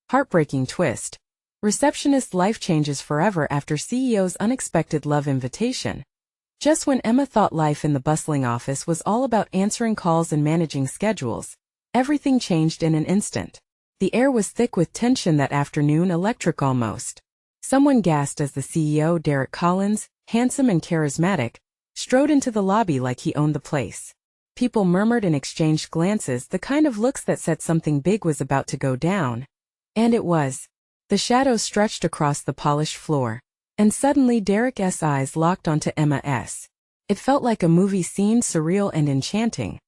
Heartbreaking twist. Receptionist life changes forever after CEO's unexpected love invitation. Just when Emma thought life in the bustling office was all about answering calls and managing schedules, everything changed in an instant. The air was thick with tension that afternoon, electric almost. Someone gasped as the CEO, Derek Collins, handsome and charismatic, strode into the lobby like he owned the place. People murmured and exchanged glances, the kind of looks that said something big was about to go down. And it was. The shadows stretched across the polished floor. And suddenly Derek's eyes locked onto Emma's. It felt like a movie scene, surreal and enchanting.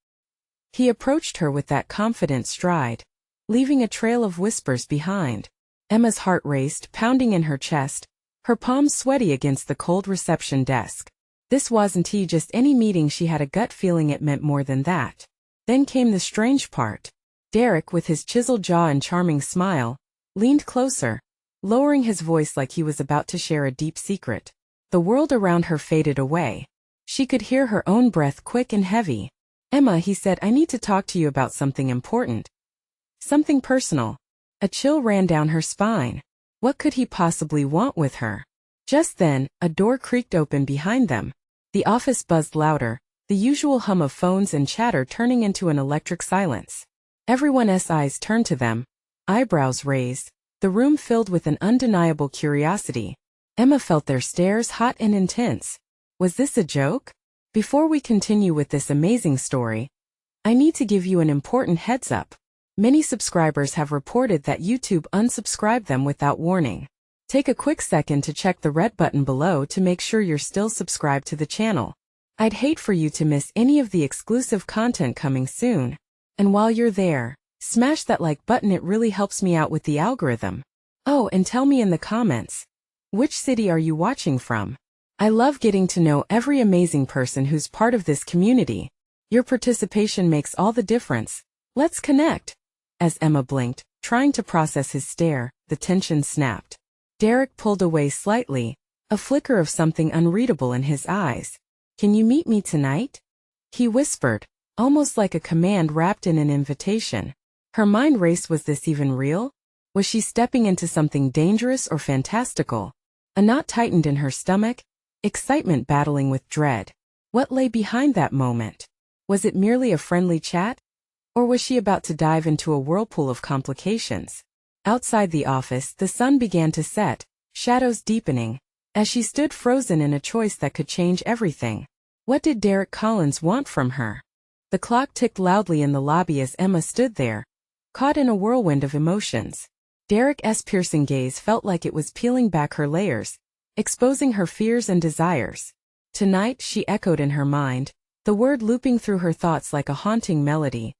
He approached her with that confident stride, leaving a trail of whispers behind. Emma's heart raced, pounding in her chest, her palms sweaty against the cold reception desk. This wasn't just any meeting, she had a gut feeling it meant more than that. Then came the strange part. Derek, with his chiseled jaw and charming smile, leaned closer, lowering his voice like he was about to share a deep secret. The world around her faded away. She could hear her own breath quick and heavy. "Emma," he said, "I need to talk to you about something important. Something personal." A chill ran down her spine. What could he possibly want with her? Just then, a door creaked open behind them. The office buzzed louder, the usual hum of phones and chatter turning into an electric silence. Everyone's eyes turned to them, eyebrows raised, the room filled with an undeniable curiosity. Emma felt their stares, hot and intense. Was this a joke? Before we continue with this amazing story, I need to give you an important heads up. Many subscribers have reported that YouTube unsubscribed them without warning. Take a quick second to check the red button below to make sure you're still subscribed to the channel. I'd hate for you to miss any of the exclusive content coming soon. And while you're there, smash that like button, it really helps me out with the algorithm. Oh, and tell me in the comments, which city are you watching from? I love getting to know every amazing person who's part of this community. Your participation makes all the difference. Let's connect. As Emma blinked, trying to process his stare, the tension snapped. Derek pulled away slightly, a flicker of something unreadable in his eyes. "Can you meet me tonight?" he whispered, almost like a command wrapped in an invitation. Her mind raced. Was this even real? Was she stepping into something dangerous or fantastical? A knot tightened in her stomach, excitement battling with dread. What lay behind that moment? Was it merely a friendly chat? Or was she about to dive into a whirlpool of complications? Outside the office, the sun began to set, shadows deepening, as she stood frozen in a choice that could change everything. What did Derek Collins want from her? The clock ticked loudly in the lobby as Emma stood there, caught in a whirlwind of emotions. Derek's piercing gaze felt like it was peeling back her layers, exposing her fears and desires. Tonight, she echoed in her mind, the word looping through her thoughts like a haunting melody.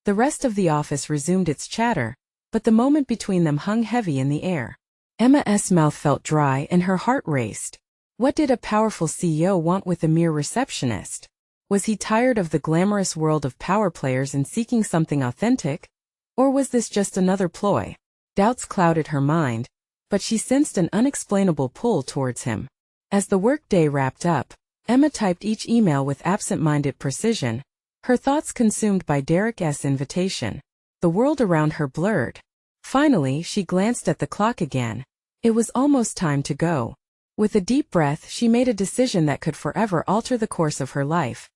The rest of the office resumed its chatter, but the moment between them hung heavy in the air. Emma's mouth felt dry and her heart raced. What did a powerful CEO want with a mere receptionist? Was he tired of the glamorous world of power players and seeking something authentic? Or was this just another ploy? Doubts clouded her mind, but she sensed an unexplainable pull towards him. As the workday wrapped up, Emma typed each email with absent-minded precision, her thoughts consumed by Derek's invitation. The world around her blurred. Finally, she glanced at the clock again. It was almost time to go. With a deep breath, she made a decision that could forever alter the course of her life.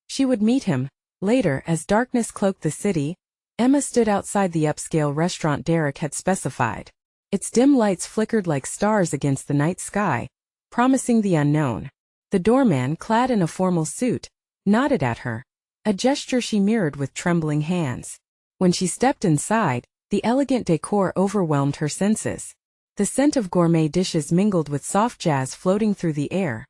She would meet him. Later, as darkness cloaked the city, Emma stood outside the upscale restaurant Derek had specified. Its dim lights flickered like stars against the night sky, promising the unknown. The doorman, clad in a formal suit, nodded at her, a gesture she mirrored with trembling hands. When she stepped inside, the elegant decor overwhelmed her senses. The scent of gourmet dishes mingled with soft jazz floating through the air.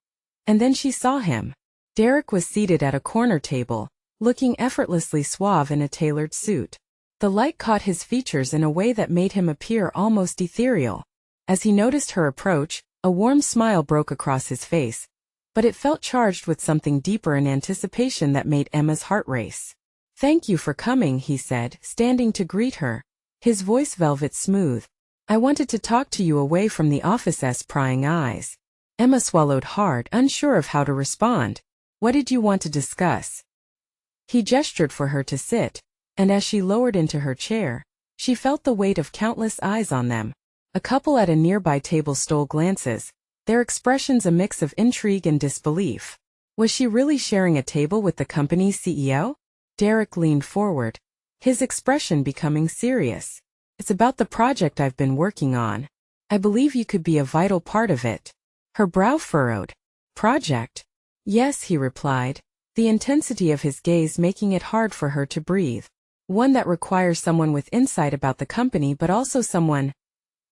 And then she saw him. Derek was seated at a corner table, looking effortlessly suave in a tailored suit. The light caught his features in a way that made him appear almost ethereal. As he noticed her approach, a warm smile broke across his face, but it felt charged with something deeper, in anticipation that made Emma's heart race. "Thank you for coming," he said, standing to greet her, his voice velvet smooth. "I wanted to talk to you away from the office's prying eyes." Emma swallowed hard, unsure of how to respond. "What did you want to discuss?" He gestured for her to sit, and as she lowered into her chair, She felt the weight of countless eyes on them. A couple at a nearby table stole glances, their expressions a mix of intrigue and disbelief. Was she really sharing a table with the company's CEO? Derek leaned forward, his expression becoming serious. It's about the project I've been working on. I believe you could be a vital part of it. Her brow furrowed. Project? Yes, he replied, the intensity of his gaze making it hard for her to breathe. One that requires someone with insight about the company but also someone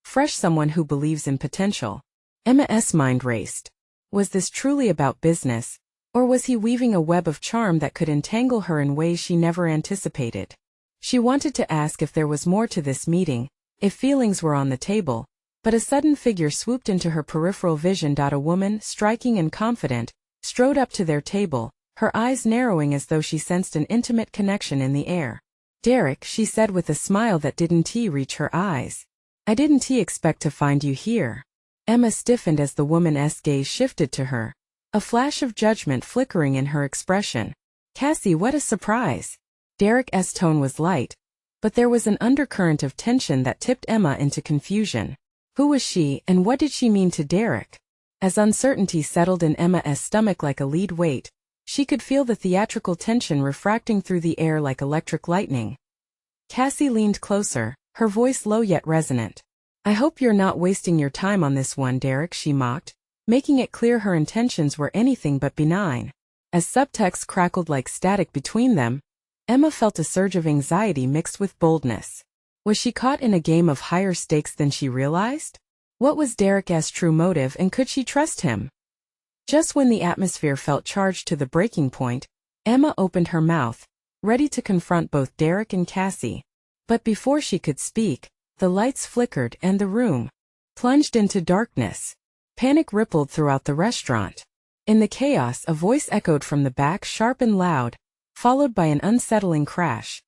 fresh, someone who believes in potential. Emma's mind raced. Was this truly about business, or was he weaving a web of charm that could entangle her in ways she never anticipated? She wanted to ask if there was more to this meeting, if feelings were on the table, but a sudden figure swooped into her peripheral vision. A woman, striking and confident, strode up to their table, her eyes narrowing as though she sensed an intimate connection in the air. Derek, she said with a smile that didn't reach her eyes. I didn't expect to find you here. Emma stiffened as the woman's gaze shifted to her, a flash of judgment flickering in her expression. Cassie, what a surprise. Derek's tone was light, but there was an undercurrent of tension that tipped Emma into confusion. Who was she, and what did she mean to Derek? As uncertainty settled in Emma's stomach like a lead weight, she could feel the theatrical tension refracting through the air like electric lightning. Cassie leaned closer, her voice low yet resonant. I hope you're not wasting your time on this one, Derek, she mocked, making it clear her intentions were anything but benign. As subtext crackled like static between them, Emma felt a surge of anxiety mixed with boldness. Was she caught in a game of higher stakes than she realized? What was Derek's true motive, and could she trust him? Just when the atmosphere felt charged to the breaking point, Emma opened her mouth, ready to confront both Derek and Cassie. But before she could speak, the lights flickered and the room plunged into darkness. Panic rippled throughout the restaurant. In the chaos, a voice echoed from the back, sharp and loud, followed by an unsettling crash.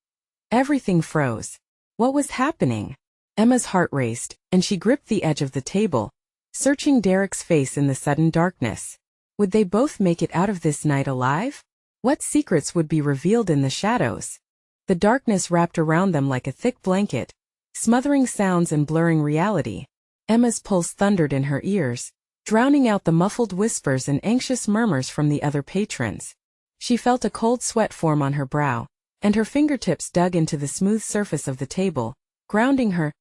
Everything froze. What was happening? Emma's heart raced, and she gripped the edge of the table, searching Derek's face in the sudden darkness. Would they both make it out of this night alive? What secrets would be revealed in the shadows? The darkness wrapped around them like a thick blanket, smothering sounds and blurring reality. Emma's pulse thundered in her ears, drowning out the muffled whispers and anxious murmurs from the other patrons. She felt a cold sweat form on her brow, and her fingertips dug into the smooth surface of the table, grounding her.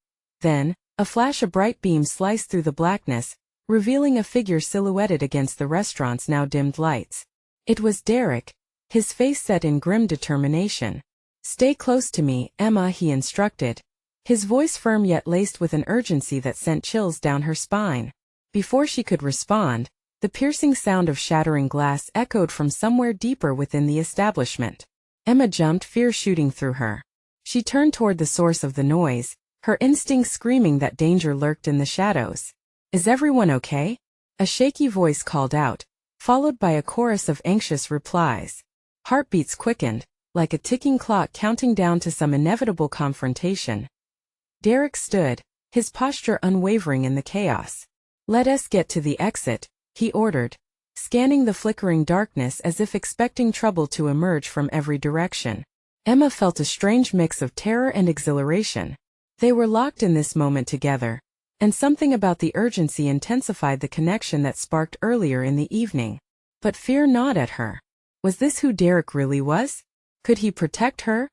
Then, a flash of bright beams sliced through the blackness, revealing a figure silhouetted against the restaurant's now dimmed lights. It was Derek, his face set in grim determination. Stay close to me, Emma, he instructed, his voice firm yet laced with an urgency that sent chills down her spine. Before she could respond, the piercing sound of shattering glass echoed from somewhere deeper within the establishment. Emma jumped, fear shooting through her. She turned toward the source of the noise, her instincts screaming that danger lurked in the shadows. Is everyone okay? A shaky voice called out, followed by a chorus of anxious replies. Heartbeats quickened, like a ticking clock counting down to some inevitable confrontation. Derek stood, his posture unwavering in the chaos. Let us get to the exit, he ordered, scanning the flickering darkness as if expecting trouble to emerge from every direction. Emma felt a strange mix of terror and exhilaration. They were locked in this moment together, and something about the urgency intensified the connection that sparked earlier in the evening. But fear gnawed at her. Was this who Derek really was? Could he protect her?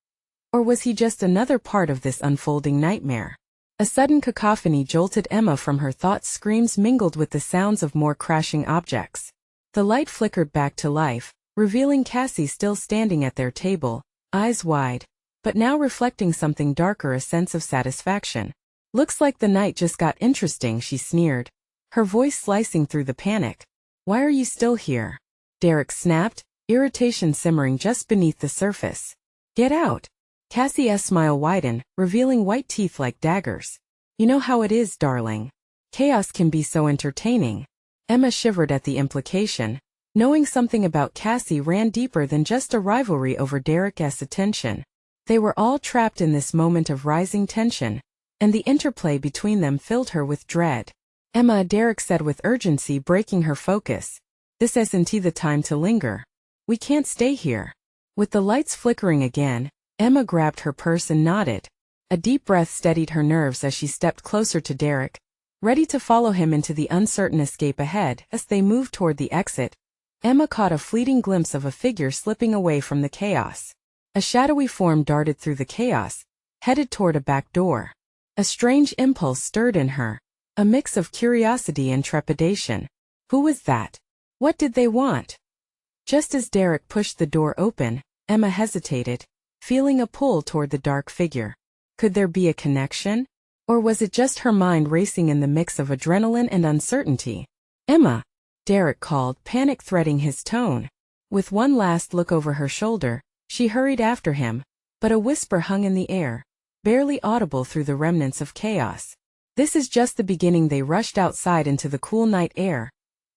Or was he just another part of this unfolding nightmare? A sudden cacophony jolted Emma from her thoughts, screams mingled with the sounds of more crashing objects. The light flickered back to life, revealing Cassie still standing at their table, eyes wide, but now reflecting something darker, a sense of satisfaction. Looks like the night just got interesting, she sneered, her voice slicing through the panic. Why are you still here? Derek snapped, irritation simmering just beneath the surface. Get out. Cassie's smile widened, revealing white teeth like daggers. You know how it is, darling. Chaos can be so entertaining. Emma shivered at the implication, knowing something about Cassie ran deeper than just a rivalry over Derek's attention. They were all trapped in this moment of rising tension, and the interplay between them filled her with dread. Emma, Derek said with urgency, breaking her focus. This isn't the time to linger. We can't stay here. With the lights flickering again, Emma grabbed her purse and nodded. A deep breath steadied her nerves as she stepped closer to Derek, ready to follow him into the uncertain escape ahead. As they moved toward the exit, Emma caught a fleeting glimpse of a figure slipping away from the chaos. A shadowy form darted through the chaos, headed toward a back door. A strange impulse stirred in her, a mix of curiosity and trepidation. Who was that? What did they want? Just as Derek pushed the door open, Emma hesitated, feeling a pull toward the dark figure. Could there be a connection? Or was it just her mind racing in the mix of adrenaline and uncertainty? Emma! Derek called, panic threading his tone. With one last look over her shoulder, she hurried after him, but a whisper hung in the air, barely audible through the remnants of chaos. This is just the beginning. They rushed outside into the cool night air.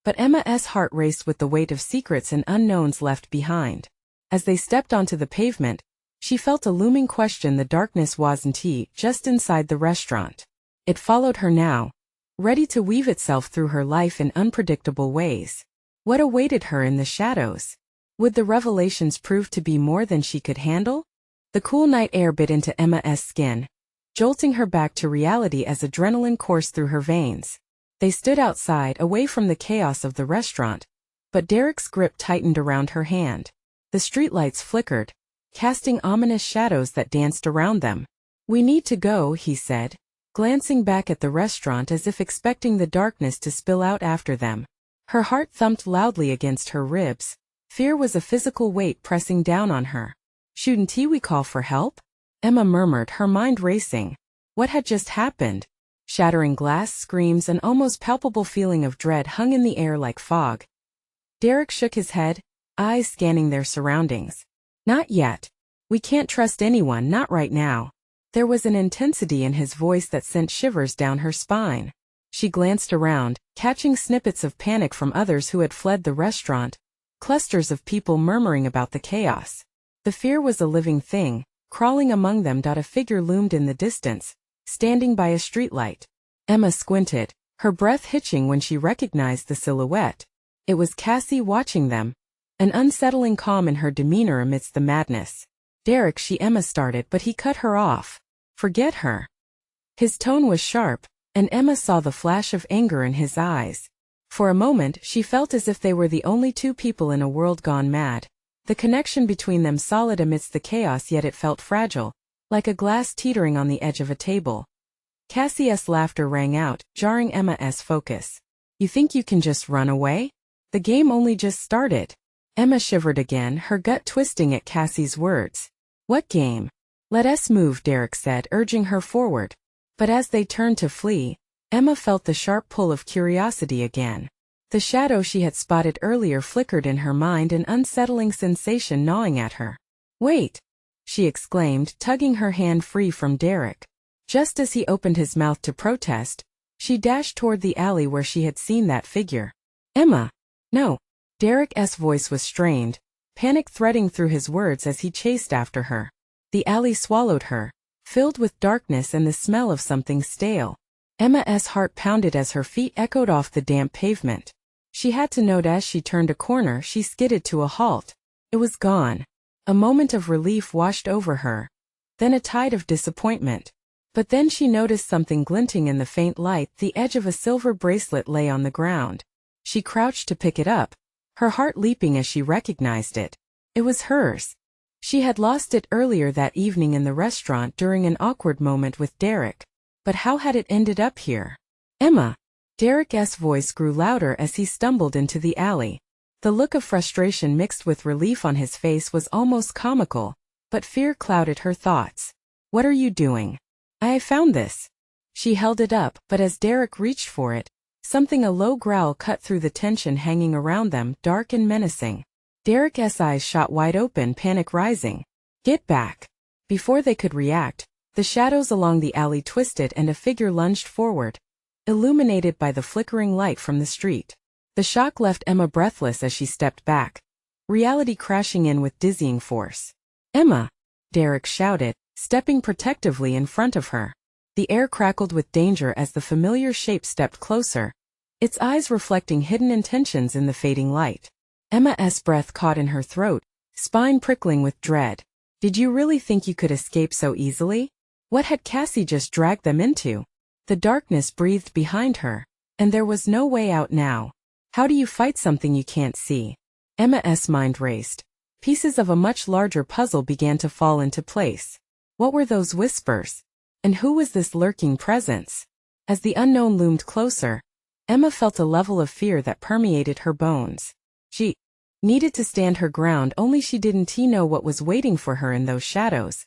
But Emma's heart raced with the weight of secrets and unknowns left behind. As they stepped onto the pavement, she felt a looming question. The darkness wasn't just inside the restaurant. It followed her now, ready to weave itself through her life in unpredictable ways. What awaited her in the shadows? Would the revelations prove to be more than she could handle? The cool night air bit into Emma's skin, jolting her back to reality as adrenaline coursed through her veins. They stood outside, away from the chaos of the restaurant, but Derek's grip tightened around her hand. The streetlights flickered, casting ominous shadows that danced around them. "We need to go," he said, glancing back at the restaurant as if expecting the darkness to spill out after them. Her heart thumped loudly against her ribs. Fear was a physical weight pressing down on her. "Shouldn't we call for help?" Emma murmured, her mind racing. What had just happened? Shattering glass, screams, an almost palpable feeling of dread hung in the air like fog. Derek shook his head, eyes scanning their surroundings. "Not yet. We can't trust anyone, not right now." There was an intensity in his voice that sent shivers down her spine. She glanced around, catching snippets of panic from others who had fled the restaurant, clusters of people murmuring about the chaos. The fear was a living thing, crawling among them. A figure loomed in the distance, standing by a streetlight. Emma squinted, her breath hitching when she recognized the silhouette. It was Cassie watching them, an unsettling calm in her demeanor amidst the madness. "Derek," Emma started, but he cut her off. "Forget her." His tone was sharp, and Emma saw the flash of anger in his eyes. For a moment, she felt as if they were the only two people in a world gone mad. The connection between them solid amidst the chaos, yet it felt fragile, like a glass teetering on the edge of a table. Cassie's laughter rang out, jarring Emma's focus. "You think you can just run away? The game only just started." Emma shivered again, her gut twisting at Cassie's words. "What game?" "Let us move," Derek said, urging her forward. But as they turned to flee, Emma felt the sharp pull of curiosity again. The shadow she had spotted earlier flickered in her mind, an unsettling sensation gnawing at her. "Wait!" she exclaimed, tugging her hand free from Derek. Just as he opened his mouth to protest, she dashed toward the alley where she had seen that figure. "Emma!" "No!" Derek's voice was strained, panic threading through his words as he chased after her. The alley swallowed her, filled with darkness and the smell of something stale. Emma's heart pounded as her feet echoed off the damp pavement. She had to note as she turned a corner, she skidded to a halt. It was gone. A moment of relief washed over her, then a tide of disappointment. But then she noticed something glinting in the faint light. The edge of a silver bracelet lay on the ground. She crouched to pick it up, her heart leaping as she recognized it. It was hers. She had lost it earlier that evening in the restaurant during an awkward moment with Derek. But how had it ended up here? "Emma!" Derek's voice grew louder as he stumbled into the alley. The look of frustration mixed with relief on his face was almost comical, but fear clouded her thoughts. "What are you doing?" "I found this." She held it up, but as Derek reached for it, a low growl cut through the tension hanging around them, dark and menacing. Derek's eyes shot wide open, panic rising. "Get back!" Before they could react, the shadows along the alley twisted and a figure lunged forward, illuminated by the flickering light from the street. The shock left Emma breathless as she stepped back, reality crashing in with dizzying force. "Emma!" Derek shouted, stepping protectively in front of her. The air crackled with danger as the familiar shape stepped closer, its eyes reflecting hidden intentions in the fading light. Emma's breath caught in her throat, spine prickling with dread. "Did you really think you could escape so easily?" What had Cassie just dragged them into? The darkness breathed behind her, and there was no way out now. How do you fight something you can't see? Emma's mind raced. Pieces of a much larger puzzle began to fall into place. What were those whispers? And who was this lurking presence? As the unknown loomed closer, Emma felt a level of fear that permeated her bones. She needed to stand her ground, only she didn't know what was waiting for her in those shadows.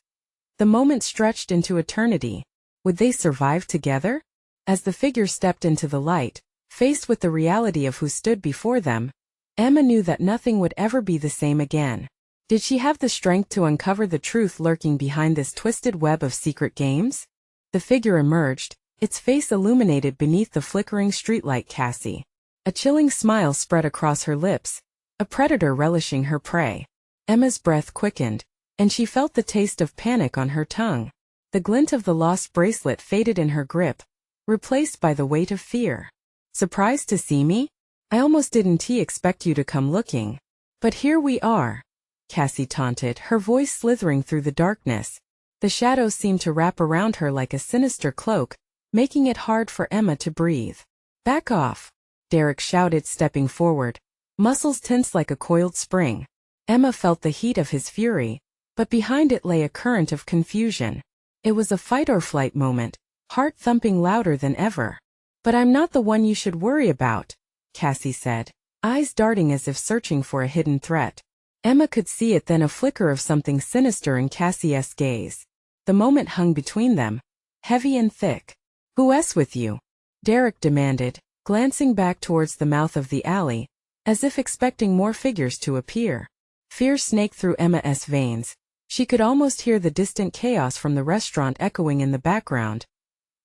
The moment stretched into eternity. Would they survive together? As the figure stepped into the light, faced with the reality of who stood before them, Emma knew that nothing would ever be the same again. Did she have the strength to uncover the truth lurking behind this twisted web of secret games? The figure emerged, its face illuminated beneath the flickering streetlight. Cassie. A chilling smile spread across her lips, a predator relishing her prey. Emma's breath quickened, and she felt the taste of panic on her tongue. The glint of the lost bracelet faded in her grip, replaced by the weight of fear. Surprised to see me? I almost didn't expect you to come looking. But here we are, Cassie taunted, her voice slithering through the darkness. The shadows seemed to wrap around her like a sinister cloak, making it hard for Emma to breathe. Back off, Derek shouted, stepping forward, muscles tense like a coiled spring. Emma felt the heat of his fury, but behind it lay a current of confusion. It was a fight-or-flight moment, heart thumping louder than ever. But I'm not the one you should worry about, Cassie said, eyes darting as if searching for a hidden threat. Emma could see it then, a flicker of something sinister in Cassie's gaze. The moment hung between them, heavy and thick. Who's with you? Derek demanded, glancing back towards the mouth of the alley, as if expecting more figures to appear. Fear snaked through Emma's veins. She could almost hear the distant chaos from the restaurant echoing in the background.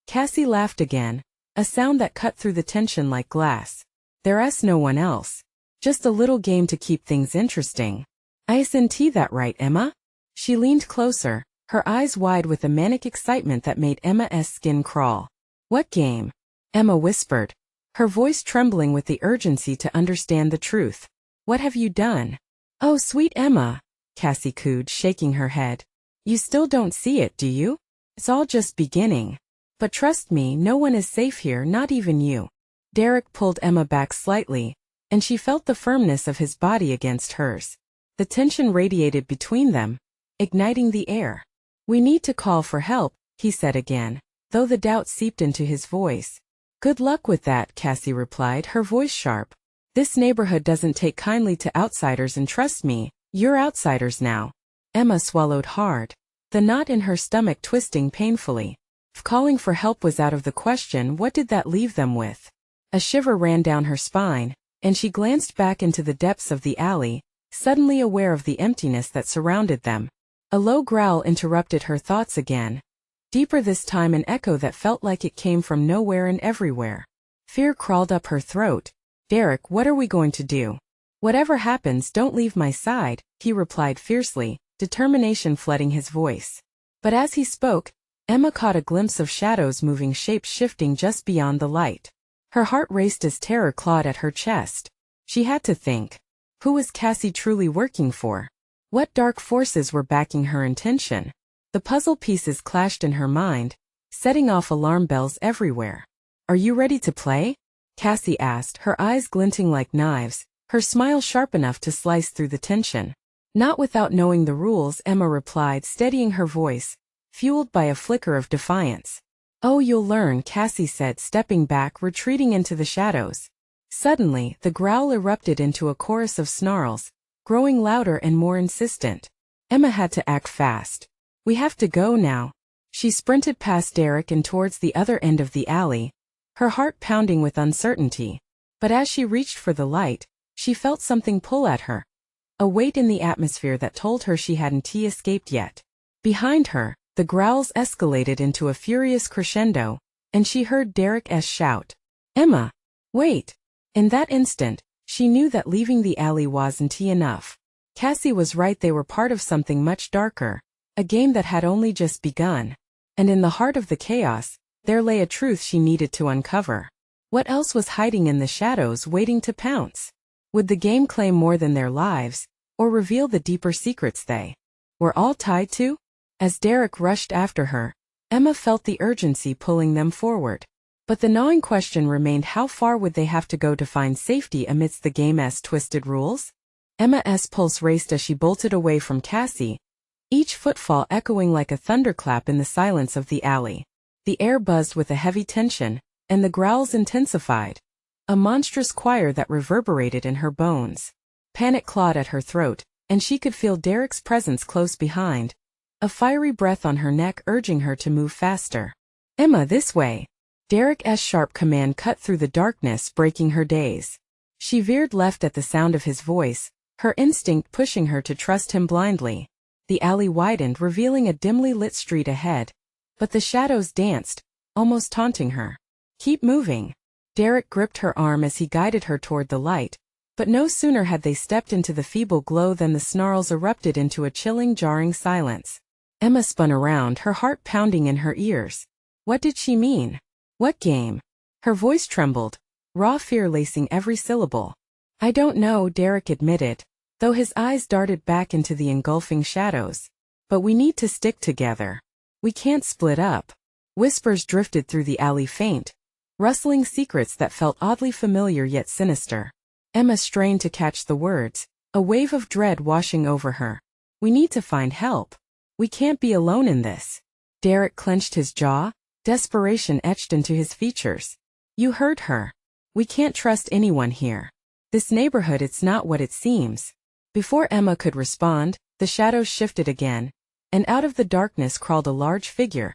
Cassie laughed again, a sound that cut through the tension like glass. There's no one else. Just a little game to keep things interesting. Isn't that right, Emma? She leaned closer, her eyes wide with a manic excitement that made Emma's skin crawl. What game? Emma whispered, her voice trembling with the urgency to understand the truth. What have you done? Oh, sweet Emma, Cassie cooed, shaking her head. You still don't see it, do you? It's all just beginning. But trust me, no one is safe here, not even you. Derek pulled Emma back slightly, and she felt the firmness of his body against hers. The tension radiated between them, igniting the air. We need to call for help, he said again, though the doubt seeped into his voice. Good luck with that, Cassie replied, her voice sharp. This neighborhood doesn't take kindly to outsiders, and trust me, you're outsiders now. Emma swallowed hard, the knot in her stomach twisting painfully. If calling for help was out of the question, what did that leave them with? A shiver ran down her spine, and she glanced back into the depths of the alley, suddenly aware of the emptiness that surrounded them. A low growl interrupted her thoughts again. Deeper this time, an echo that felt like it came from nowhere and everywhere. Fear crawled up her throat. Derek, what are we going to do? Whatever happens, don't leave my side, he replied fiercely, determination flooding his voice. But as he spoke, Emma caught a glimpse of shadows moving, shapes shifting just beyond the light. Her heart raced as terror clawed at her chest. She had to think. Who was Cassie truly working for? What dark forces were backing her intention? The puzzle pieces clashed in her mind, setting off alarm bells everywhere. Are you ready to play? Cassie asked, her eyes glinting like knives, her smile sharp enough to slice through the tension. Not without knowing the rules, Emma replied, steadying her voice, fueled by a flicker of defiance. Oh, you'll learn, Cassie said, stepping back, retreating into the shadows. Suddenly, the growl erupted into a chorus of snarls, growing louder and more insistent. Emma had to act fast. We have to go now. She sprinted past Derek and towards the other end of the alley, her heart pounding with uncertainty. But as she reached for the light, she felt something pull at her. A weight in the atmosphere that told her she hadn't escaped yet. Behind her, the growls escalated into a furious crescendo, and she heard Derek's shout. Emma! Wait! In that instant, she knew that leaving the alley wasn't enough. Cassie was right, they were part of something much darker, a game that had only just begun. And in the heart of the chaos, there lay a truth she needed to uncover. What else was hiding in the shadows, waiting to pounce? Would the game claim more than their lives, or reveal the deeper secrets they were all tied to? As Derek rushed after her, Emma felt the urgency pulling them forward. But the gnawing question remained: how far would they have to go to find safety amidst the game's twisted rules? Emma's pulse raced as she bolted away from Cassie, each footfall echoing like a thunderclap in the silence of the alley. The air buzzed with a heavy tension, and the growls intensified, a monstrous choir that reverberated in her bones. Panic clawed at her throat, and she could feel Derek's presence close behind, a fiery breath on her neck urging her to move faster. "Emma, this way!" Derek's sharp command cut through the darkness, breaking her daze. She veered left at the sound of his voice, her instinct pushing her to trust him blindly. The alley widened, revealing a dimly lit street ahead, but the shadows danced, almost taunting her. "Keep moving." Derek gripped her arm as he guided her toward the light, but no sooner had they stepped into the feeble glow than the snarls erupted into a chilling, jarring silence. Emma spun around, her heart pounding in her ears. What did she mean? What game? Her voice trembled, raw fear lacing every syllable. "I don't know," Derek admitted, though his eyes darted back into the engulfing shadows. "But we need to stick together. We can't split up." Whispers drifted through the alley, faint, rustling secrets that felt oddly familiar yet sinister. Emma strained to catch the words, a wave of dread washing over her. "We need to find help. We can't be alone in this." Derek clenched his jaw, desperation etched into his features. "You heard her. We can't trust anyone here. This neighborhood, it's not what it seems." Before Emma could respond, the shadows shifted again, and out of the darkness crawled a large figure,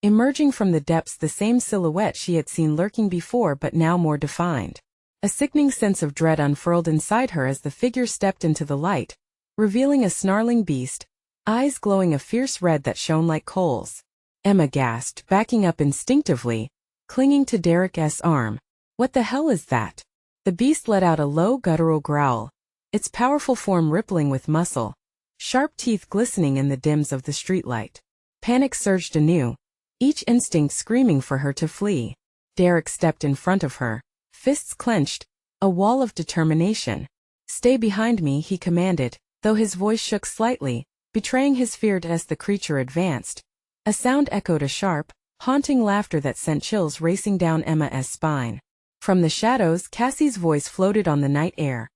emerging from the depths, the same silhouette she had seen lurking before but now more defined. A sickening sense of dread unfurled inside her as the figure stepped into the light, revealing a snarling beast, eyes glowing a fierce red that shone like coals. Emma gasped, backing up instinctively, clinging to Derek's arm. "What the hell is that?" The beast let out a low, guttural growl, its powerful form rippling with muscle, sharp teeth glistening in the dims of the streetlight. Panic surged anew, each instinct screaming for her to flee. Derek stepped in front of her, fists clenched, a wall of determination. "Stay behind me," he commanded, though his voice shook slightly, betraying his fear as the creature advanced. A sound echoed, a sharp, haunting laughter that sent chills racing down Emma's spine. From the shadows, Cassie's voice floated on the night air.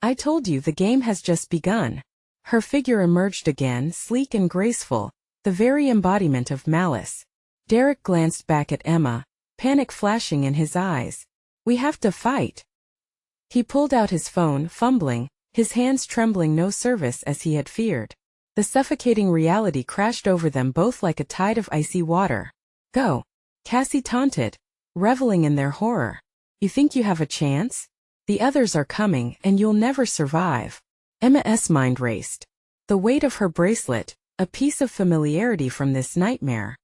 "I told you, the game has just begun." Her figure emerged again, sleek and graceful, the very embodiment of malice. Derek glanced back at Emma, panic flashing in his eyes. "We have to fight." He pulled out his phone, fumbling, his hands trembling, no service as he had feared. The suffocating reality crashed over them both like a tide of icy water. "Go," Cassie taunted, reveling in their horror. "You think you have a chance? The others are coming, and you'll never survive." Emma's mind raced. The weight of her bracelet, a piece of familiarity from this nightmare.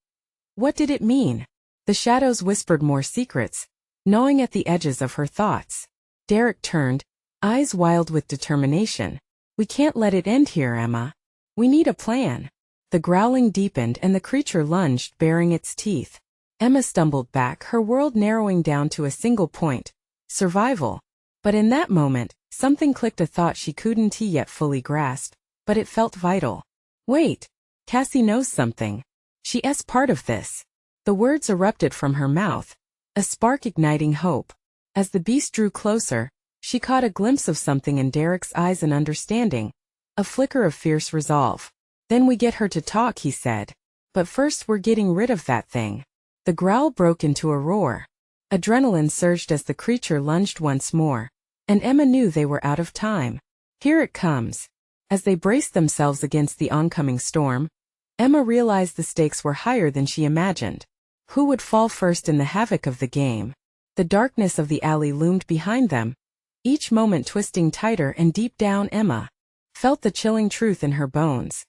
What did it mean? The shadows whispered more secrets, gnawing at the edges of her thoughts. Derek turned, eyes wild with determination. "We can't let it end here, Emma. We need a plan." The growling deepened and the creature lunged, baring its teeth. Emma stumbled back, her world narrowing down to a single point: survival. But in that moment, something clicked, a thought she couldn't yet fully grasp, but it felt vital. "Wait, Cassie knows something. She's part of this." The words erupted from her mouth, a spark igniting hope. As the beast drew closer, she caught a glimpse of something in Derek's eyes, an understanding, a flicker of fierce resolve. "Then we get her to talk," he said. "But first we're getting rid of that thing." The growl broke into a roar. Adrenaline surged as the creature lunged once more, and Emma knew they were out of time. "Here it comes." As they braced themselves against the oncoming storm, Emma realized the stakes were higher than she imagined. Who would fall first in the havoc of the game? The darkness of the alley loomed behind them, each moment twisting tighter, and deep down Emma felt the chilling truth in her bones.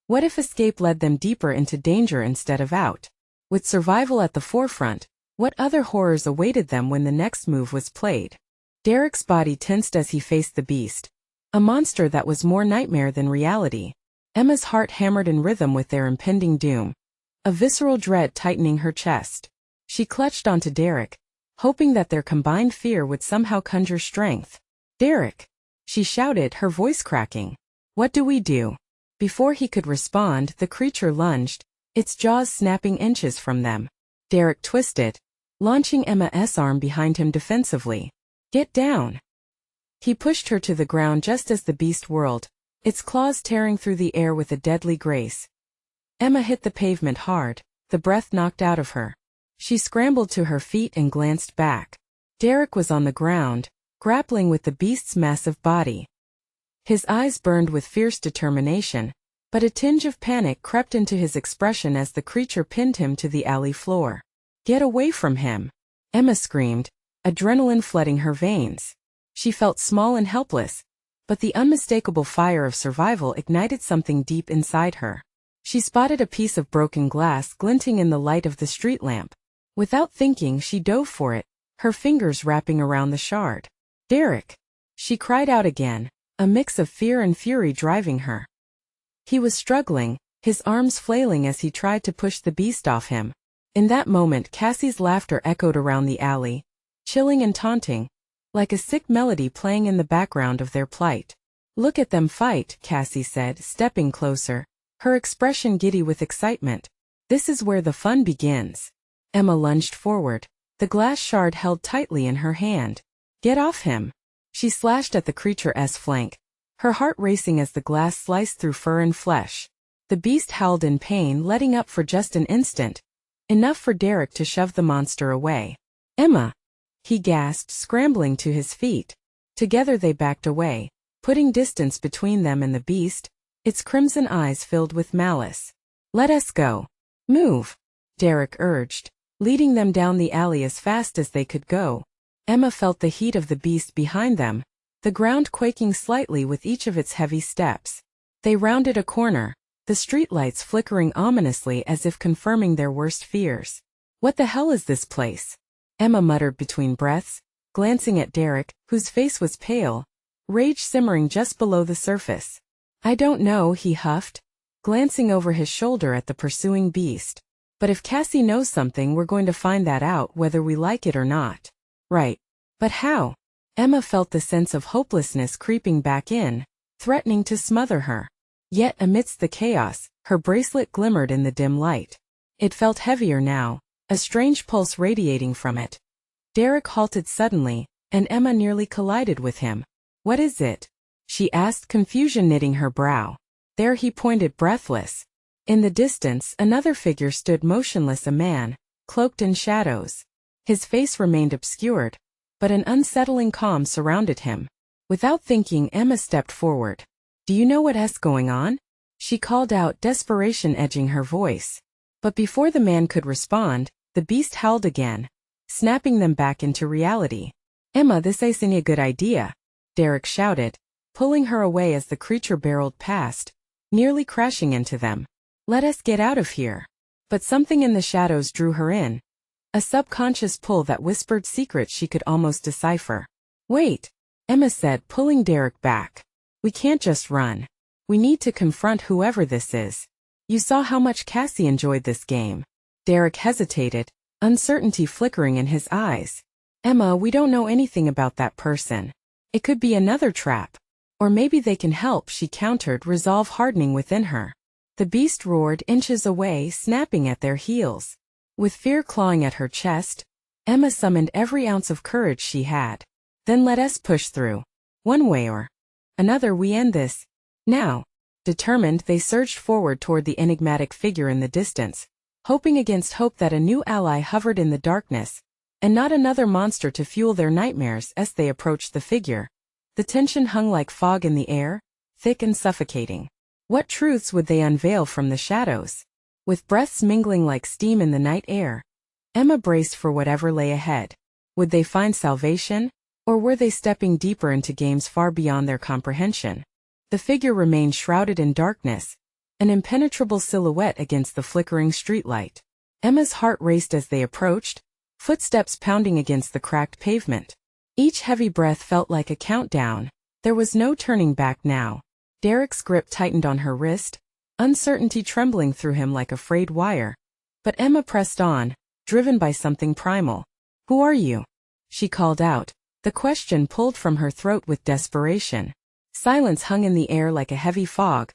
What if escape led them deeper into danger instead of out? With survival at the forefront, what other horrors awaited them when the next move was played? Derek's body tensed as he faced the beast, a monster that was more nightmare than reality. Emma's heart hammered in rhythm with their impending doom, a visceral dread tightening her chest. She clutched onto Derek, hoping that their combined fear would somehow conjure strength. "Derek!" she shouted, her voice cracking. "What do we do?" Before he could respond, the creature lunged, its jaws snapping inches from them. Derek twisted, launching Emma's arm behind him defensively. "Get down!" He pushed her to the ground just as the beast whirled, its claws tearing through the air with a deadly grace. Emma hit the pavement hard, the breath knocked out of her. She scrambled to her feet and glanced back. Derek was on the ground, grappling with the beast's massive body. His eyes burned with fierce determination, but a tinge of panic crept into his expression as the creature pinned him to the alley floor. "Get away from him!" Emma screamed, adrenaline flooding her veins. She felt small and helpless, but the unmistakable fire of survival ignited something deep inside her. She spotted a piece of broken glass glinting in the light of the street lamp. Without thinking, she dove for it, her fingers wrapping around the shard. "Derek!" She cried out again, a mix of fear and fury driving her. He was struggling, his arms flailing as he tried to push the beast off him. In that moment, Cassie's laughter echoed around the alley, chilling and taunting, like a sick melody playing in the background of their plight. "Look at them fight," Cassie said, stepping closer, her expression giddy with excitement. "This is where the fun begins." Emma lunged forward, the glass shard held tightly in her hand. "Get off him!" She slashed at the creature's flank, her heart racing as the glass sliced through fur and flesh. The beast howled in pain, letting up for just an instant, enough for Derek to shove the monster away. "Emma!" he gasped, scrambling to his feet. Together they backed away, putting distance between them and the beast, its crimson eyes filled with malice. "Let us go." "Move," Derek urged, leading them down the alley as fast as they could go. Emma felt the heat of the beast behind them, the ground quaking slightly with each of its heavy steps. They rounded a corner, the streetlights flickering ominously as if confirming their worst fears. "What the hell is this place?" Emma muttered between breaths, glancing at Derek, whose face was pale, rage simmering just below the surface. "I don't know," he huffed, glancing over his shoulder at the pursuing beast. "But if Cassie knows something, we're going to find that out whether we like it or not." "Right. But how?" Emma felt the sense of hopelessness creeping back in, threatening to smother her. Yet amidst the chaos, her bracelet glimmered in the dim light. It felt heavier now, a strange pulse radiating from it. Derek halted suddenly, and Emma nearly collided with him. "What is it?" she asked, confusion knitting her brow. There he pointed, breathless. In the distance, another figure stood motionless, a man, cloaked in shadows. His face remained obscured, but an unsettling calm surrounded him. Without thinking, Emma stepped forward. "Do you know what's going on?" she called out, desperation edging her voice. But before the man could respond, the beast howled again, snapping them back into reality. "Emma, this isn't a good idea," Derek shouted, pulling her away as the creature barreled past, nearly crashing into them. "Let us get out of here." But something in the shadows drew her in, a subconscious pull that whispered secrets she could almost decipher. "Wait," Emma said, pulling Derek back. "We can't just run. We need to confront whoever this is. You saw how much Cassie enjoyed this game." Derek hesitated, uncertainty flickering in his eyes. "Emma, we don't know anything about that person. It could be another trap. Or maybe they can help," she countered, resolve hardening within her. The beast roared inches away, snapping at their heels. With fear clawing at her chest, Emma summoned every ounce of courage she had. "Then let us push through. One way or another, we end this. Now." Determined, they surged forward toward the enigmatic figure in the distance, hoping against hope that a new ally hovered in the darkness, and not another monster to fuel their nightmares. As they approached the figure, the tension hung like fog in the air, thick and suffocating. What truths would they unveil from the shadows? With breaths mingling like steam in the night air, Emma braced for whatever lay ahead. Would they find salvation, or were they stepping deeper into games far beyond their comprehension? The figure remained shrouded in darkness, an impenetrable silhouette against the flickering streetlight. Emma's heart raced as they approached, footsteps pounding against the cracked pavement. Each heavy breath felt like a countdown. There was no turning back now. Derek's grip tightened on her wrist, uncertainty trembling through him like a frayed wire. But Emma pressed on, driven by something primal. "Who are you?" she called out, the question pulled from her throat with desperation. Silence hung in the air like a heavy fog,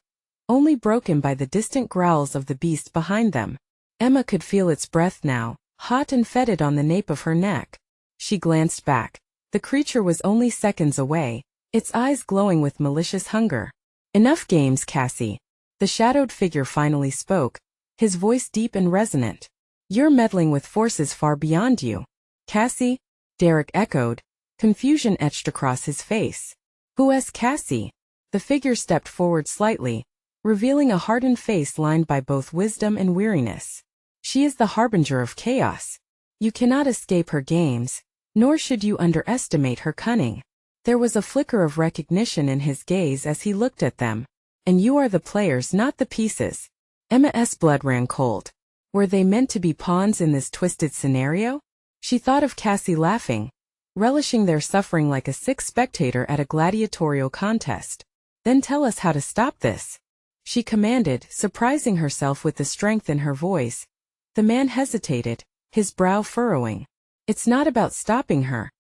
only broken by the distant growls of the beast behind them. Emma could feel its breath now, hot and fetid on the nape of her neck. She glanced back. The creature was only seconds away, its eyes glowing with malicious hunger. "Enough games, Cassie." The shadowed figure finally spoke, his voice deep and resonant. "You're meddling with forces far beyond you." "Cassie?" Derek echoed, confusion etched across his face. "Who is Cassie?" The figure stepped forward slightly, revealing a hardened face lined by both wisdom and weariness. "She is the harbinger of chaos. You cannot escape her games, nor should you underestimate her cunning." There was a flicker of recognition in his gaze as he looked at them. "And you are the players, not the pieces." Emma's blood ran cold. Were they meant to be pawns in this twisted scenario? She thought of Cassie laughing, relishing their suffering like a sick spectator at a gladiatorial contest. "Then tell us how to stop this," she commanded, surprising herself with the strength in her voice. The man hesitated, his brow furrowing. "It's not about stopping her.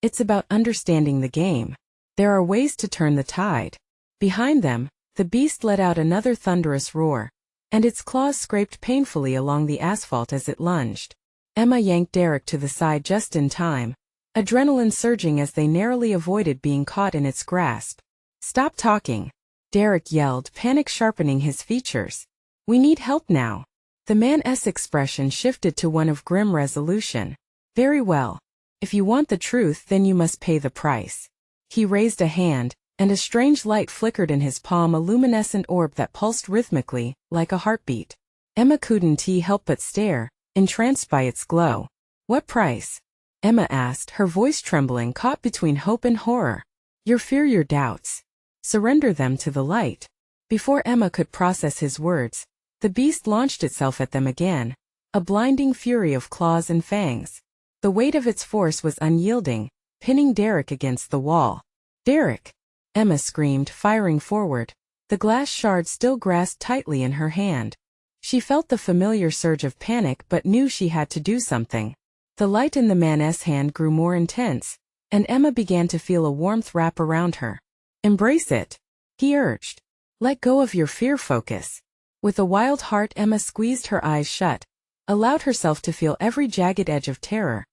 It's about understanding the game. There are ways to turn the tide." Behind them, the beast let out another thunderous roar, and its claws scraped painfully along the asphalt as it lunged. Emma yanked Derek to the side just in time, adrenaline surging as they narrowly avoided being caught in its grasp. "Stop talking," Derek yelled, panic sharpening his features. "We need help now." The man's expression shifted to one of grim resolution. "Very well. If you want the truth, then you must pay the price." He raised a hand, and a strange light flickered in his palm, a luminescent orb that pulsed rhythmically, like a heartbeat. Emma couldn't help but stare, entranced by its glow. "What price?" Emma asked, her voice trembling, caught between hope and horror. "Your fear, your doubts. Surrender them to the light." Before Emma could process his words, the beast launched itself at them again, a blinding fury of claws and fangs. The weight of its force was unyielding, pinning Derek against the wall. "Derek!" Emma screamed, firing forward, the glass shard still grasped tightly in her hand. She felt the familiar surge of panic but knew she had to do something. The light in the man's hand grew more intense, and Emma began to feel a warmth wrap around her. "Embrace it," he urged. "Let go of your fear, focus." With a wild heart, Emma squeezed her eyes shut, allowed herself to feel every jagged edge of terror,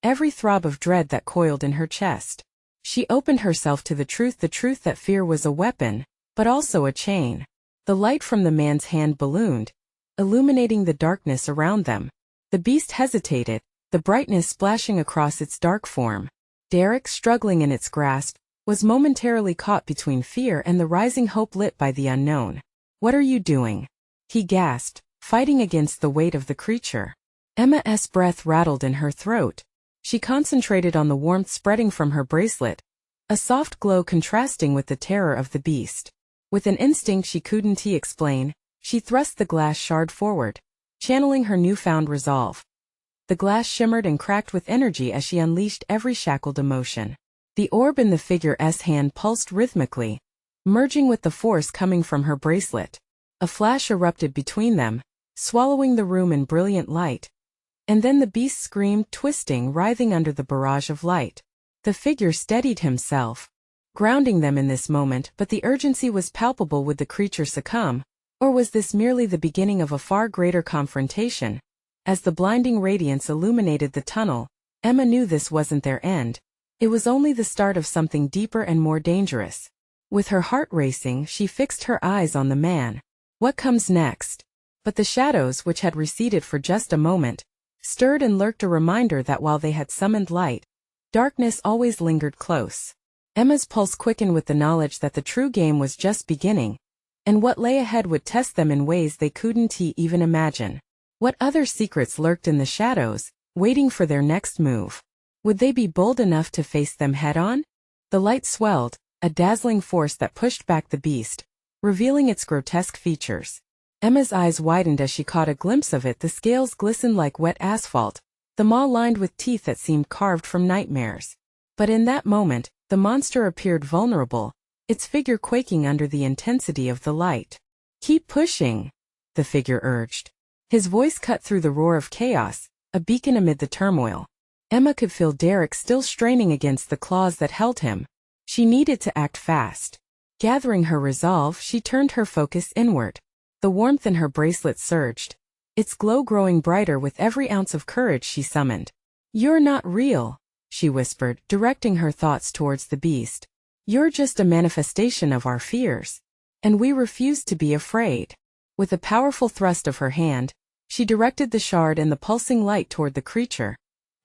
every throb of dread that coiled in her chest. She opened herself to the truth that fear was a weapon, but also a chain. The light from the man's hand ballooned, illuminating the darkness around them. The beast hesitated, the brightness splashing across its dark form. Derek, struggling in its grasp, was momentarily caught between fear and the rising hope lit by the unknown. "What are you doing?" he gasped, fighting against the weight of the creature. Emma's breath rattled in her throat. She concentrated on the warmth spreading from her bracelet, a soft glow contrasting with the terror of the beast. With an instinct she couldn't explain, she thrust the glass shard forward, channeling her newfound resolve. The glass shimmered and cracked with energy as she unleashed every shackled emotion. The orb in the figure's hand pulsed rhythmically, merging with the force coming from her bracelet. A flash erupted between them, swallowing the room in brilliant light. And then the beast screamed, twisting, writhing under the barrage of light. The figure steadied himself, grounding them in this moment, but the urgency was palpable. Would the creature succumb, or was this merely the beginning of a far greater confrontation? As the blinding radiance illuminated the tunnel, Emma knew this wasn't their end. It was only the start of something deeper and more dangerous. With her heart racing, she fixed her eyes on the man. What comes next? But the shadows, which had receded for just a moment, stirred and lurked, a reminder that while they had summoned light, darkness always lingered close. Emma's pulse quickened with the knowledge that the true game was just beginning, and what lay ahead would test them in ways they couldn't even imagine. What other secrets lurked in the shadows, waiting for their next move? Would they be bold enough to face them head-on? The light swelled, a dazzling force that pushed back the beast, revealing its grotesque features. Emma's eyes widened as she caught a glimpse of it. The scales glistened like wet asphalt, the maw lined with teeth that seemed carved from nightmares. But in that moment, the monster appeared vulnerable, its figure quaking under the intensity of the light. "Keep pushing," the figure urged. His voice cut through the roar of chaos, a beacon amid the turmoil. Emma could feel Derek still straining against the claws that held him. She needed to act fast. Gathering her resolve, she turned her focus inward. The warmth in her bracelet surged, its glow growing brighter with every ounce of courage she summoned. "You're not real," she whispered, directing her thoughts towards the beast. "You're just a manifestation of our fears. And we refuse to be afraid." With a powerful thrust of her hand, she directed the shard and the pulsing light toward the creature,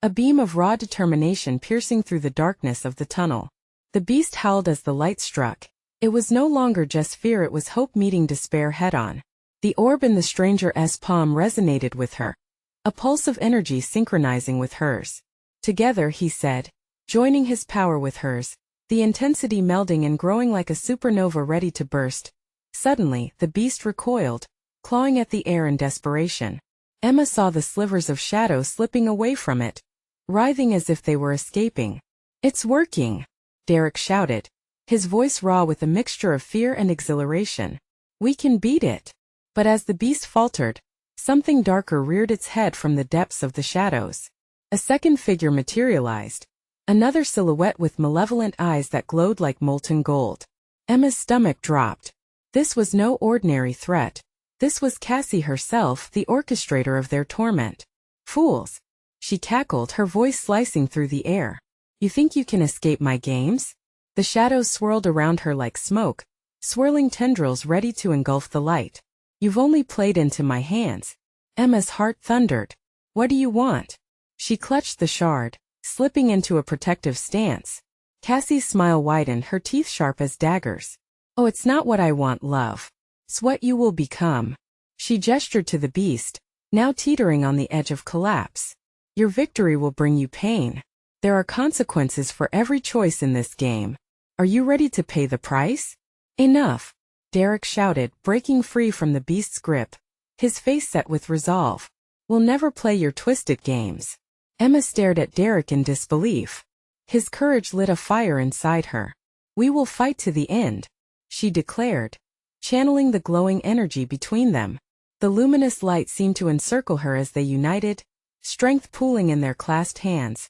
a beam of raw determination piercing through the darkness of the tunnel. The beast howled as the light struck. It was no longer just fear, it was hope meeting despair head-on. The orb in the stranger's palm resonated with her, a pulse of energy synchronizing with hers. Together, he said, joining his power with hers, the intensity melding and growing like a supernova ready to burst. Suddenly, the beast recoiled, clawing at the air in desperation. Emma saw the slivers of shadow slipping away from it, writhing as if they were escaping. "It's working!" Derek shouted, his voice raw with a mixture of fear and exhilaration. "We can beat it!" But as the beast faltered, something darker reared its head from the depths of the shadows. A second figure materialized, another silhouette with malevolent eyes that glowed like molten gold. Emma's stomach dropped. This was no ordinary threat. This was Cassie herself, the orchestrator of their torment. "Fools!" she cackled, her voice slicing through the air. "You think you can escape my games?" The shadows swirled around her like smoke, swirling tendrils ready to engulf the light. "You've only played into my hands." Emma's heart thundered. "What do you want?" She clutched the shard, slipping into a protective stance. Cassie's smile widened, her teeth sharp as daggers. "Oh, it's not what I want, love. It's what you will become." She gestured to the beast, now teetering on the edge of collapse. "Your victory will bring you pain. There are consequences for every choice in this game. Are you ready to pay the price?" "Enough!" Derek shouted, breaking free from the beast's grip, his face set with resolve. "We'll never play your twisted games." Emma stared at Derek in disbelief. His courage lit a fire inside her. "We will fight to the end," she declared, channeling the glowing energy between them. The luminous light seemed to encircle her as they united, strength pooling in their clasped hands.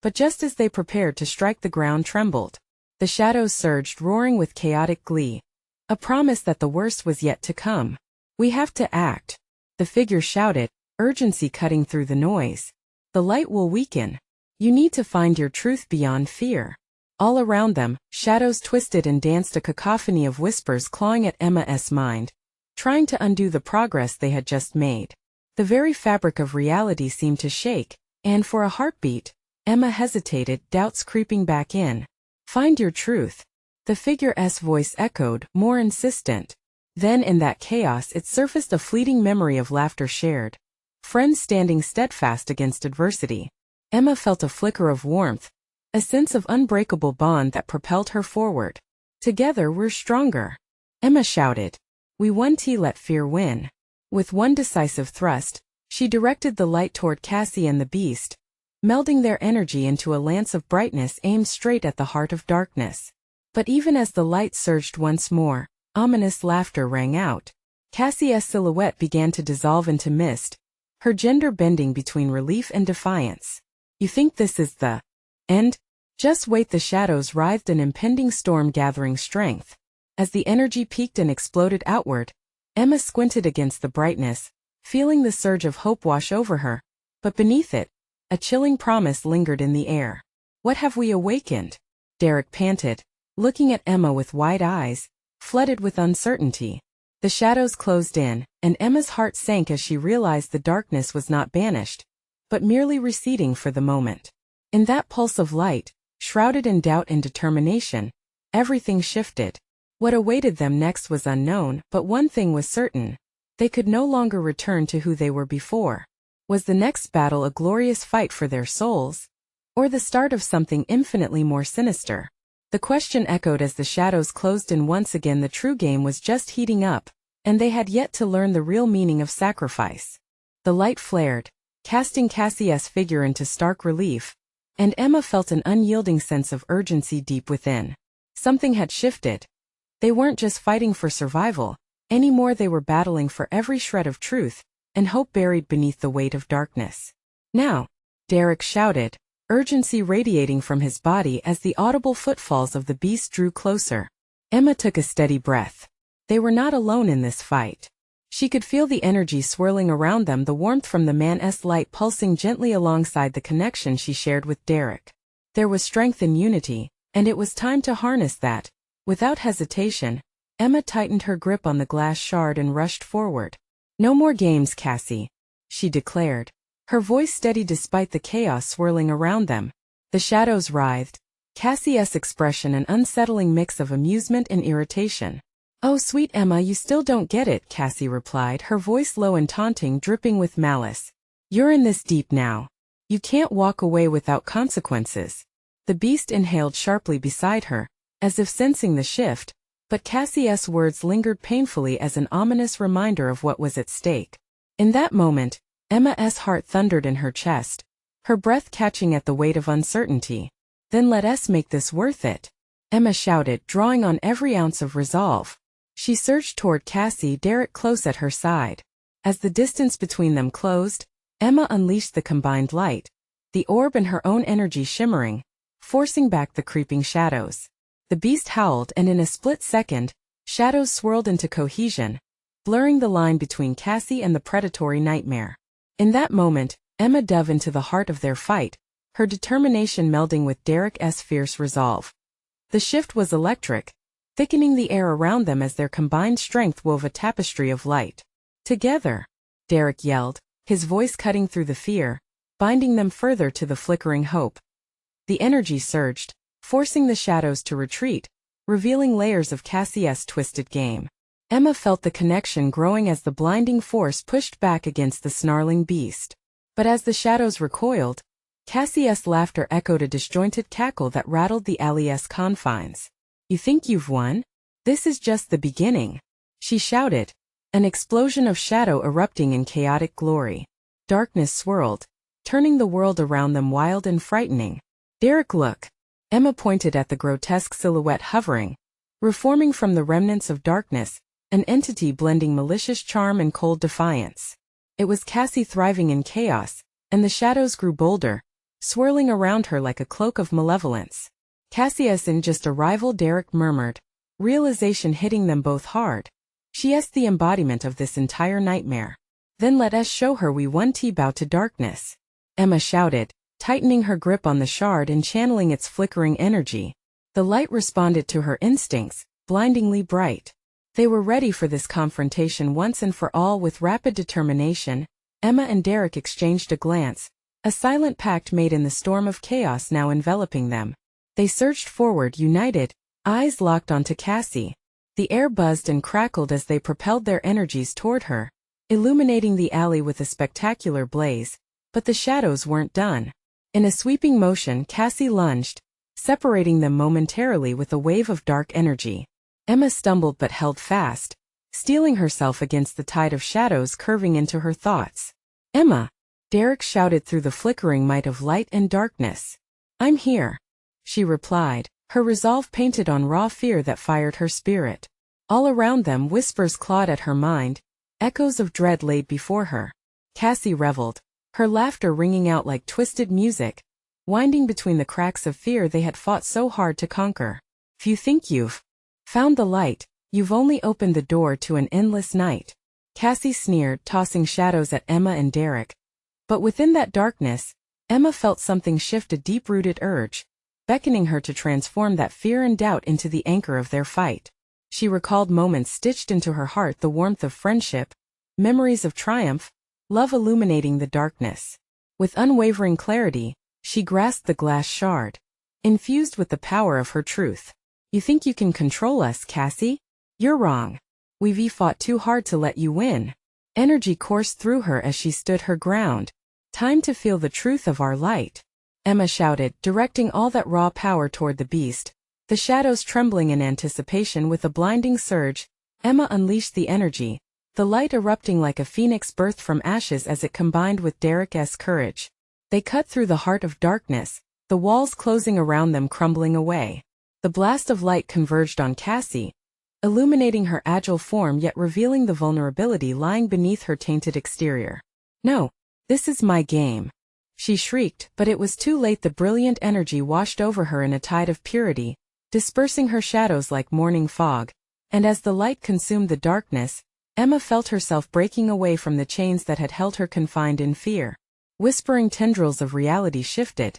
But just as they prepared to strike, the ground trembled. The shadows surged, roaring with chaotic glee, a promise that the worst was yet to come. "We have to act," the figure shouted, urgency cutting through the noise. "The light will weaken. You need to find your truth beyond fear." All around them, shadows twisted and danced, a cacophony of whispers clawing at Emma's mind, trying to undo the progress they had just made. The very fabric of reality seemed to shake, and for a heartbeat, Emma hesitated, doubts creeping back in. "Find your truth," the figure's voice echoed, more insistent. Then in that chaos it surfaced, a fleeting memory of laughter shared, friends standing steadfast against adversity. Emma felt a flicker of warmth, a sense of unbreakable bond that propelled her forward. "Together we're stronger," Emma shouted. "We won, let fear win." With one decisive thrust, she directed the light toward Cassie and the beast, melding their energy into a lance of brightness aimed straight at the heart of darkness. But even as the light surged once more, ominous laughter rang out. Cassie's silhouette began to dissolve into mist, her gender bending between relief and defiance. "You think this is the end? Just wait." The shadows writhed, an impending storm gathering strength. As the energy peaked and exploded outward, Emma squinted against the brightness, feeling the surge of hope wash over her. But beneath it, a chilling promise lingered in the air. "What have we awakened?" Derek panted, looking at Emma with wide eyes, flooded with uncertainty. The shadows closed in, and Emma's heart sank as she realized the darkness was not banished, but merely receding for the moment. In that pulse of light, shrouded in doubt and determination, everything shifted. What awaited them next was unknown, but one thing was certain. They could no longer return to who they were before. Was the next battle a glorious fight for their souls, or the start of something infinitely more sinister? The question echoed as the shadows closed in once again. The true game was just heating up, and they had yet to learn the real meaning of sacrifice. The light flared, casting Cassie's figure into stark relief, and Emma felt an unyielding sense of urgency deep within. Something had shifted. They weren't just fighting for survival anymore, they were battling for every shred of truth and hope buried beneath the weight of darkness. "Now!" Derek shouted, urgency radiating from his body as the audible footfalls of the beast drew closer. Emma took a steady breath. They were not alone in this fight. She could feel the energy swirling around them, the warmth from the man's light pulsing gently alongside the connection she shared with Derek. There was strength in unity, and it was time to harness that. Without hesitation, Emma tightened her grip on the glass shard and rushed forward. "No more games, Cassie," she declared. Her voice steady despite the chaos swirling around them. The shadows writhed, Cassie's expression an unsettling mix of amusement and irritation. "Oh, sweet Emma, you still don't get it," Cassie replied, her voice low and taunting, dripping with malice. "You're in this deep now. You can't walk away without consequences." The beast inhaled sharply beside her, as if sensing the shift, but Cassie's words lingered painfully as an ominous reminder of what was at stake. In that moment, Emma's heart thundered in her chest, her breath catching at the weight of uncertainty. "Then let us make this worth it," Emma shouted, drawing on every ounce of resolve. She surged toward Cassie, Derek close at her side. As the distance between them closed, Emma unleashed the combined light, the orb and her own energy shimmering, forcing back the creeping shadows. The beast howled, and in a split second, shadows swirled into cohesion, blurring the line between Cassie and the predatory nightmare. In that moment, Emma dove into the heart of their fight, her determination melding with Derek's fierce resolve. The shift was electric, thickening the air around them as their combined strength wove a tapestry of light. "Together!" Derek yelled, his voice cutting through the fear, binding them further to the flickering hope. The energy surged, forcing the shadows to retreat, revealing layers of Cassie's twisted game. Emma felt the connection growing as the blinding force pushed back against the snarling beast. But as the shadows recoiled, Cassie's laughter echoed a disjointed cackle that rattled the alley's confines. "You think you've won? This is just the beginning," she shouted, an explosion of shadow erupting in chaotic glory. Darkness swirled, turning the world around them wild and frightening. "Derek, look!" Emma pointed at the grotesque silhouette hovering, reforming from the remnants of darkness, an entity blending malicious charm and cold defiance. It was Cassie thriving in chaos, and the shadows grew bolder, swirling around her like a cloak of malevolence. "Cassie isn't just a rival," Derek murmured, realization hitting them both hard. "She is the embodiment of this entire nightmare." "Then let us show her we won." "Bow to darkness," Emma shouted, tightening her grip on the shard and channeling its flickering energy. The light responded to her instincts, blindingly bright. They were ready for this confrontation once and for all. With rapid determination, Emma and Derek exchanged a glance, a silent pact made in the storm of chaos now enveloping them. They surged forward, united, eyes locked onto Cassie. The air buzzed and crackled as they propelled their energies toward her, illuminating the alley with a spectacular blaze. But the shadows weren't done. In a sweeping motion, Cassie lunged, separating them momentarily with a wave of dark energy. Emma stumbled but held fast, steeling herself against the tide of shadows curving into her thoughts. "Emma!" Derek shouted through the flickering might of light and darkness. "I'm here," she replied, her resolve painted on raw fear that fired her spirit. All around them, whispers clawed at her mind, echoes of dread laid before her. Cassie reveled, her laughter ringing out like twisted music, winding between the cracks of fear they had fought so hard to conquer. "If you think you've found the light, you've only opened the door to an endless night," Cassie sneered, tossing shadows at Emma and Derek. But within that darkness, Emma felt something shift, a deep-rooted urge, beckoning her to transform that fear and doubt into the anchor of their fight. She recalled moments stitched into her heart, the warmth of friendship, memories of triumph, love illuminating the darkness. With unwavering clarity, she grasped the glass shard, infused with the power of her truth. "You think you can control us, Cassie? You're wrong. We've fought too hard to let you win." Energy coursed through her as she stood her ground. "Time to feel the truth of our light," Emma shouted, directing all that raw power toward the beast. The shadows trembling in anticipation. With a blinding surge, Emma unleashed the energy, the light erupting like a phoenix birthed from ashes as it combined with Derek's courage. They cut through the heart of darkness, the walls closing around them crumbling away. The blast of light converged on Cassie, illuminating her agile form yet revealing the vulnerability lying beneath her tainted exterior. "No, this is my game," she shrieked, but it was too late. The brilliant energy washed over her in a tide of purity, dispersing her shadows like morning fog, and as the light consumed the darkness, Emma felt herself breaking away from the chains that had held her confined in fear. Whispering tendrils of reality shifted.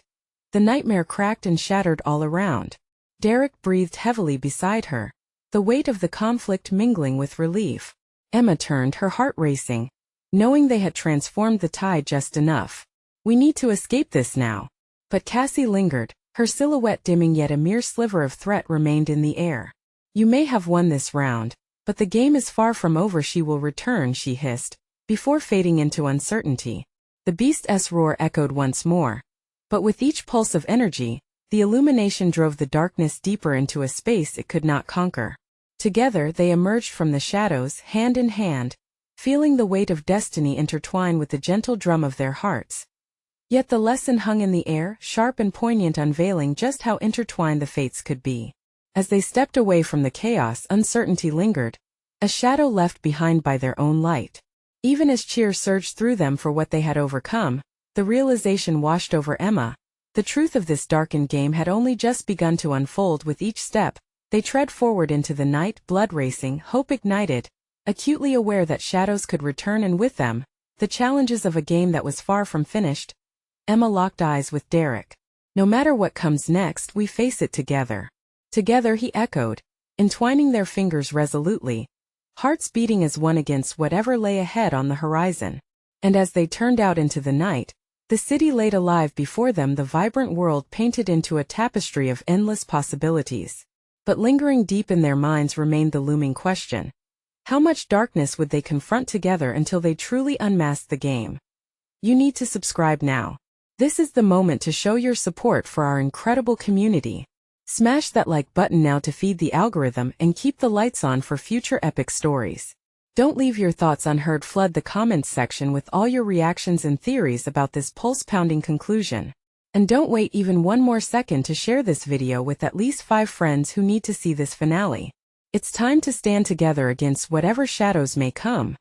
The nightmare cracked and shattered all around. Derek breathed heavily beside her, the weight of the conflict mingling with relief. Emma turned, her heart racing, knowing they had transformed the tide just enough. We need to escape this now. But Cassie lingered, her silhouette dimming, yet a mere sliver of threat remained in the air. You may have won this round, but the game is far from over. She will return, she hissed, before fading into uncertainty. The beast's roar echoed once more. But with each pulse of energy, the illumination drove the darkness deeper into a space it could not conquer. Together they emerged from the shadows, hand in hand, feeling the weight of destiny intertwine with the gentle drum of their hearts. Yet the lesson hung in the air, sharp and poignant, unveiling just how intertwined the fates could be. As they stepped away from the chaos, uncertainty lingered, a shadow left behind by their own light. Even as cheer surged through them for what they had overcome, the realization washed over Emma. The truth of this darkened game had only just begun to unfold. With each step, they tread forward into the night, blood racing, hope ignited, acutely aware that shadows could return, and with them, the challenges of a game that was far from finished. Emma locked eyes with Derek. No matter what comes next, we face it together. Together, he echoed, entwining their fingers resolutely, hearts beating as one against whatever lay ahead on the horizon. And as they turned out into the night, the city laid alive before them, the vibrant world painted into a tapestry of endless possibilities. But lingering deep in their minds remained the looming question. How much darkness would they confront together until they truly unmasked the game? You need to subscribe now. This is the moment to show your support for our incredible community. Smash that like button now to feed the algorithm and keep the lights on for future epic stories. Don't leave your thoughts unheard. Flood the comments section with all your reactions and theories about this pulse-pounding conclusion. And don't wait even one more second to share this video with at least 5 friends who need to see this finale. It's time to stand together against whatever shadows may come.